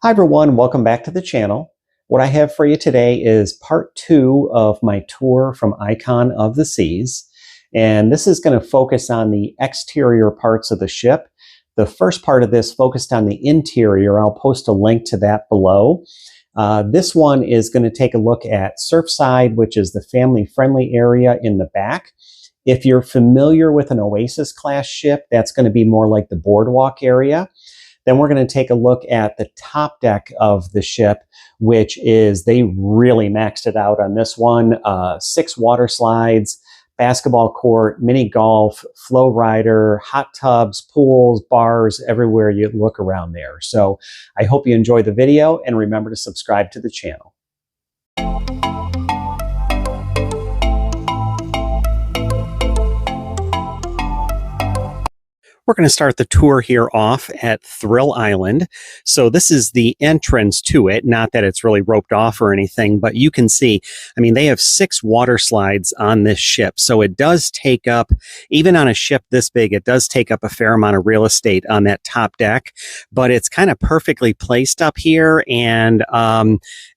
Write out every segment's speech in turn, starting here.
Hi everyone, welcome back to the channel. What I have for you today is part 2 of my tour from Icon of the Seas. And this is going to focus on the exterior parts of the ship. The first part of this focused on the interior. I'll post a link to that below. This one is going to take a look at Surfside, which is the family-friendly area in the back. If you're familiar with an Oasis class ship, that's going to be more like the boardwalk area. Then we're going to take a look at the top deck of the ship, which is, they really maxed it out on this one. 6 water slides, basketball court, mini golf, flow rider, hot tubs, pools, bars, everywhere you look around there. So I hope you enjoy the video and remember to subscribe to the channel. We're going to start the tour here off at Thrill Island. So this is the entrance to it, not that it's really roped off or anything, but you can see, I mean, they have 6 water slides on this ship. So it does take up, even on a ship this big, it does take up a fair amount of real estate on that top deck, but it's kind of perfectly placed up here. And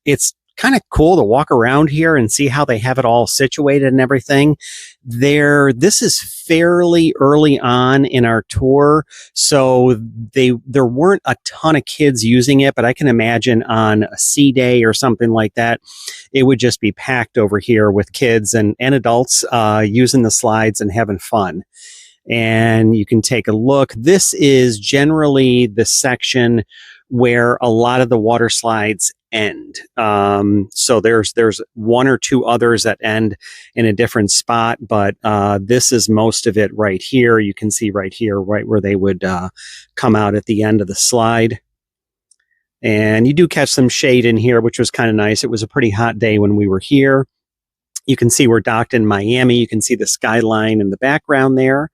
it's kind of cool to walk around here and see how they have it all situated and everything. This is fairly early on in our tour, so there weren't a ton of kids using it, but I can imagine on a sea day or something like that, it would just be packed over here with kids and adults using the slides and having fun. And you can take a look. This is generally the section where a lot of the water slides end. So there's 1 or 2 others that end in a different spot, but this is most of it right here. You can see right here, right where they would come out at the end of the slide. And you do catch some shade in here, which was kind of nice. It was a pretty hot day when we were here. You can see we're docked in Miami. You can see the skyline in the background there.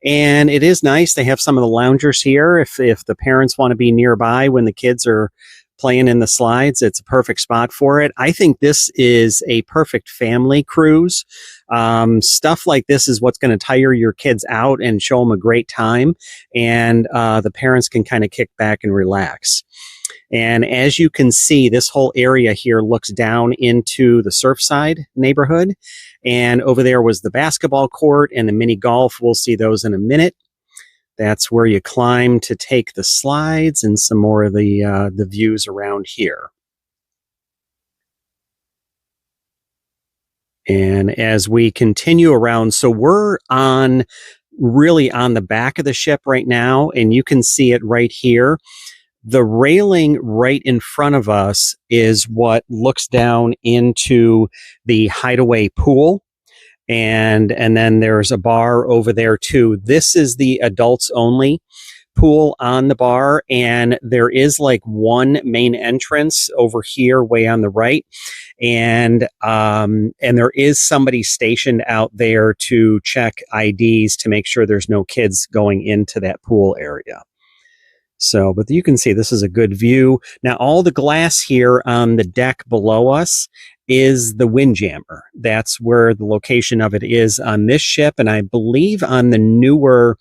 And it is nice. They have some of the loungers here. If the parents want to be nearby when the kids are playing in the slides, it's a perfect spot for it. I think this is a perfect family cruise. Stuff like this is what's going to tire your kids out and show them a great time. And the parents can kind of kick back and relax. And as you can see, this whole area here looks down into the Surfside neighborhood. And over there was the basketball court and the mini golf. We'll see those in a minute. That's where you climb to take the slides and some more of the views around here. And as we continue around, so we're really on the back of the ship right now, and you can see it right here. The railing right in front of us is what looks down into the Hideaway Pool. And then there's a bar over there too. This is the adults only pool on the bar. And there is like one main entrance over here way on the right. And there is somebody stationed out there to check IDs to make sure there's no kids going into that pool area. So, but you can see this is a good view. Now, all the glass here on the deck below us is the windjammer. That's where the location of it is on this ship. And I believe on the newer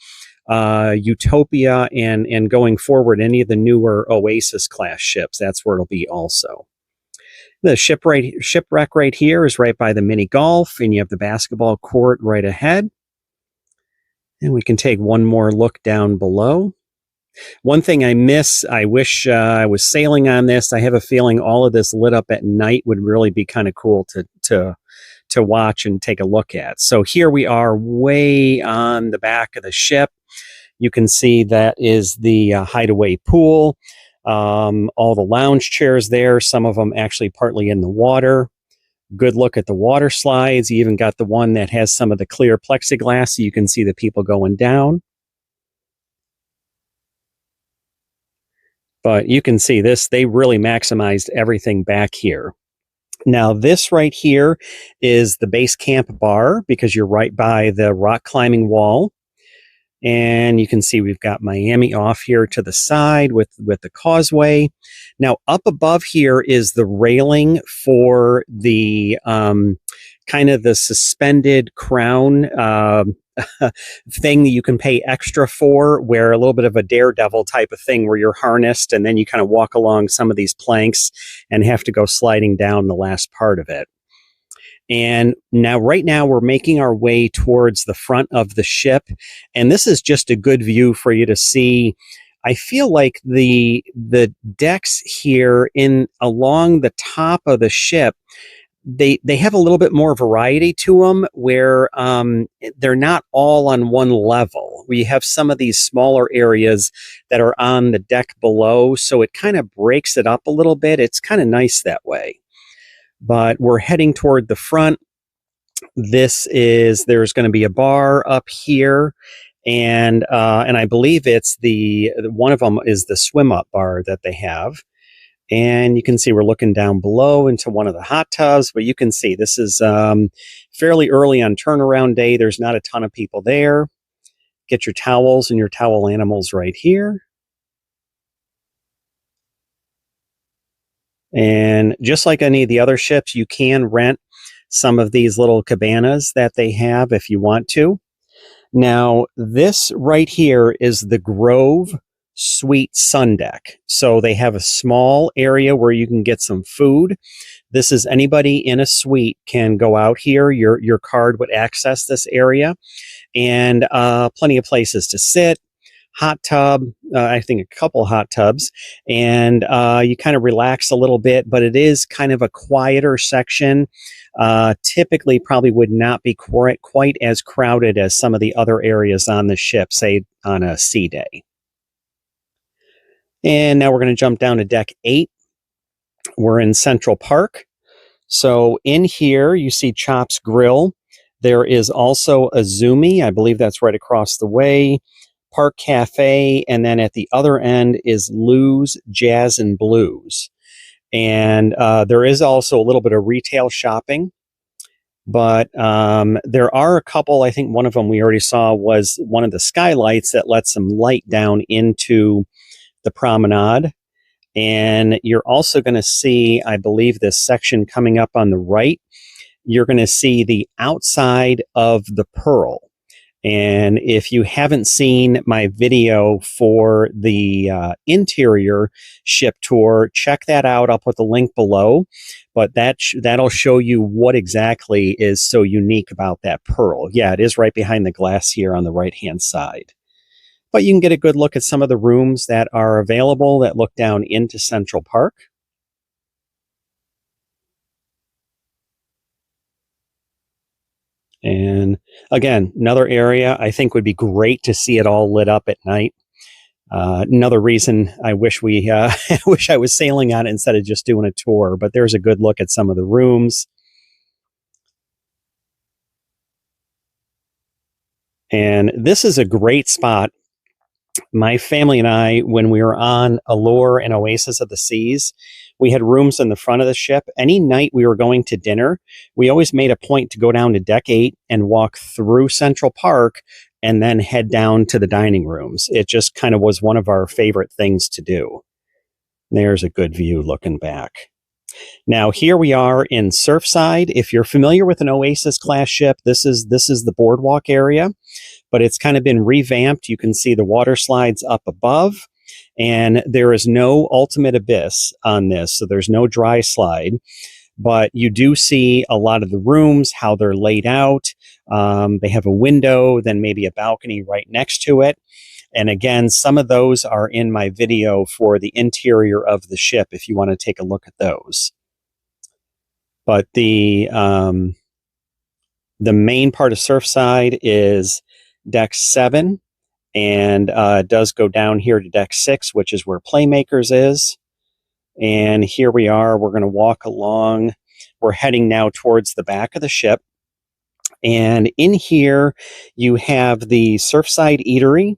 Utopia and going forward, any of the newer Oasis class ships, that's where it'll be also. The shipwreck right here is right by the mini golf, and you have the basketball court right ahead. And we can take one more look down below. One thing I miss, I wish I was sailing on this. I have a feeling all of this lit up at night would really be kind of cool to watch and take a look at. So here we are way on the back of the ship. You can see that is the Hideaway Pool. All the lounge chairs there, some of them actually partly in the water. Good look at the water slides. You even got the one that has some of the clear plexiglass so you can see the people going down. But you can see this, they really maximized everything back here. Now, this right here is the base camp bar because you're right by the rock climbing wall. And you can see we've got Miami off here to the side with the causeway. Now, up above here is the railing for the kind of the suspended crown thing that you can pay extra for, where a little bit of a daredevil type of thing where you're harnessed and then you kind of walk along some of these planks and have to go sliding down the last part of it. And now, right now, we're making our way towards the front of the ship. And this is just a good view for you to see. I feel like the decks here in along the top of the ship, they have a little bit more variety to them, where they're not all on one level. We have some of these smaller areas that are on the deck below, so it kind of breaks it up a little bit. It's kind of nice that way. But we're heading toward the front. There's going to be a bar up here, and I believe it's one of them is the swim up bar that they have. And you can see we're looking down below into one of the hot tubs, but you can see this is fairly early on turnaround day. There's not a ton of people there. Get your towels and your towel animals right here. And just like any of the other ships, you can rent some of these little cabanas that they have if you want to. Now, this right here is the Grove Suite Sun Deck. So they have a small area where you can get some food. This is anybody in a suite can go out here. Your card would access this area, and plenty of places to sit. Hot tub, I think a couple hot tubs, and you kind of relax a little bit, but it is kind of a quieter section. Typically probably would not be quite as crowded as some of the other areas on the ship, say on a sea day. And now we're going to jump down to deck 8. We're in Central Park. So in here you see Chop's Grill. There is also a Zumi, I believe that's right across the way. Park Cafe, and then at the other end is Lou's Jazz and Blues. And there is also a little bit of retail shopping, but there are a couple. I think one of them we already saw was one of the skylights that lets some light down into the promenade. And you're also going to see, I believe, this section coming up on the right. You're going to see the outside of the Pearl. And if you haven't seen my video for the interior ship tour, check that out. I'll put the link below. But that'll show you what exactly is so unique about that Pearl. Yeah, it is right behind the glass here on the right-hand side. But you can get a good look at some of the rooms that are available that look down into Central Park. And again, another area I think would be great to see it all lit up at night. Another reason I wish wish I was sailing on it instead of just doing a tour. But there's a good look at some of the rooms. And this is a great spot. My family and I, when we were on Allure and Oasis of the Seas, we had rooms in the front of the ship. Any night we were going to dinner, we always made a point to go down to deck 8 and walk through Central Park and then head down to the dining rooms. It just kind of was one of our favorite things to do. There's a good view looking back. Now, here we are in Surfside. If you're familiar with an Oasis class ship, this is the boardwalk area, but it's kind of been revamped. You can see the water slides up above, and there is no ultimate abyss on this, so there's no dry slide. But you do see a lot of the rooms, how they're laid out. They have a window, then maybe a balcony right next to it. And again, some of those are in my video for the interior of the ship if you want to take a look at those. But the main part of Surfside is deck 7, and it does go down here to deck 6, which is where Playmakers is. And here we are. We're going to walk along. We're heading now towards the back of the ship. And in here, you have the Surfside Eatery.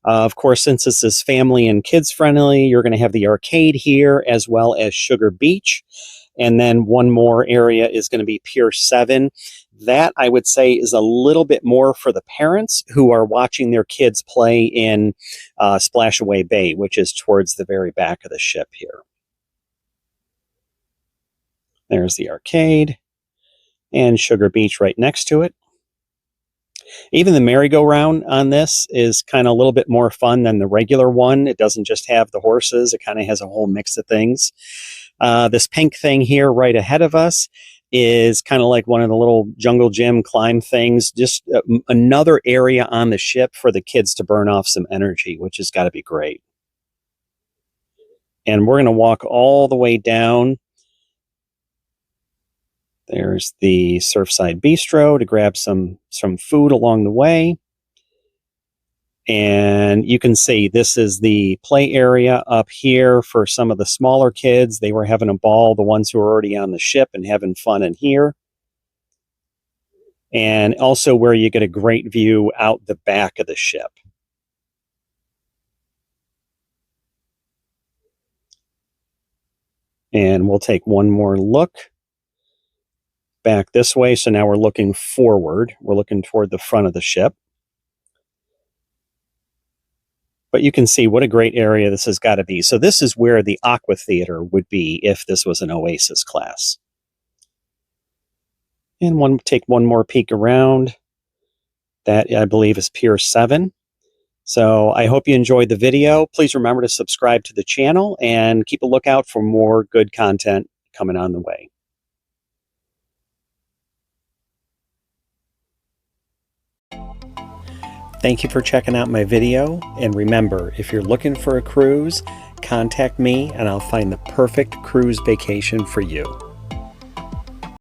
Of course, since this is family and kids friendly, you're going to have the arcade here as well as Sugar Beach. And then one more area is going to be Pier 7. That, I would say, is a little bit more for the parents who are watching their kids play in Splashaway Bay, which is towards the very back of the ship here. There's the arcade and Sugar Beach right next to it. Even the merry-go-round on this is kind of a little bit more fun than the regular one. It doesn't just have the horses. It kind of has a whole mix of things. This pink thing here right ahead of us is kind of like one of the little jungle gym climb things, just another area on the ship for the kids to burn off some energy, which has got to be great. And we're going to walk all the way down. There's the Surfside Bistro to grab some food along the way. And you can see this is the play area up here for some of the smaller kids. They were having a ball, the ones who are already on the ship and having fun in here. And also where you get a great view out the back of the ship. And we'll take one more look back this way. So now we're looking forward. We're looking toward the front of the ship. But you can see what a great area this has got to be. So this is where the Aqua Theater would be if this was an Oasis class. And take one more peek around. That, I believe, is Pier 7. So I hope you enjoyed the video. Please remember to subscribe to the channel and keep a lookout for more good content coming on the way. Thank you for checking out my video, and remember, if you're looking for a cruise, contact me and I'll find the perfect cruise vacation for you.